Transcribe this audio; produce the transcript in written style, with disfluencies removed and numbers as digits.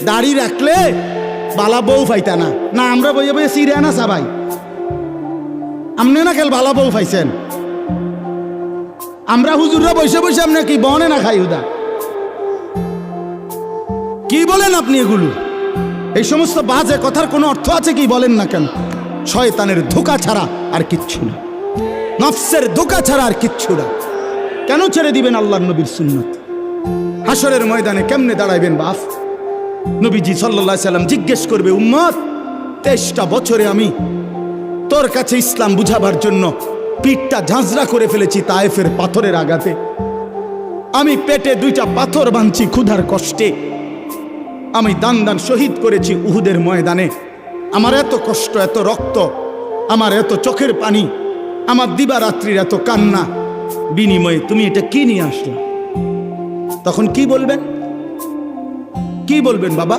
দাড়ি রাখলে বালা বউ পাইতা না। না আমরা বইয়ে বইয়ে সিরে না সবাই, আপনি না খেল বালা বউ পাইছেন। আমরা হুজুররা বসে বসে আপনি কি বনে না খাই উদা? কি বলেন আপনি এগুলো? এই সমস্ত বাজে কথার কোনো অর্থ আছে কি বলেন না কেন? শয়তানের ধোঁকা ছাড়া আর কিচ্ছু না, নফসের ধোঁকা ছাড়া আর কিচ্ছু না। কেন ছেড়ে দিবেন আল্লাহর নবীর সুন্নত? হাসরের ময়দানে কেমনে দাঁড়াইবেন বাপ? নবীজি সাল্লাল্লাহু আলাইহি সাল্লাম জিজ্ঞেস করবে, উম্মত 23টা বছরে আমি তোর কাছে ইসলাম বুঝাবার জন্য পিঠটা ঝাঁঝরা করে ফেলেছি তায়েফের পাথরের আঘাতে। আমি পেটে 2টা পাথর বাঁধছি ক্ষুধার কষ্টে। আমি দান দান শহীদ করেছি উহুদের ময়দানে। আমার এত কষ্ট, এত রক্ত, আমার এত চোখের পানি, আমার দিবারাত্রির এত কান্না, বিনিময়ে তুমি এটা কি নিয়ে আসলে? তখন কি বলবেন? কি বলবেন বাবা?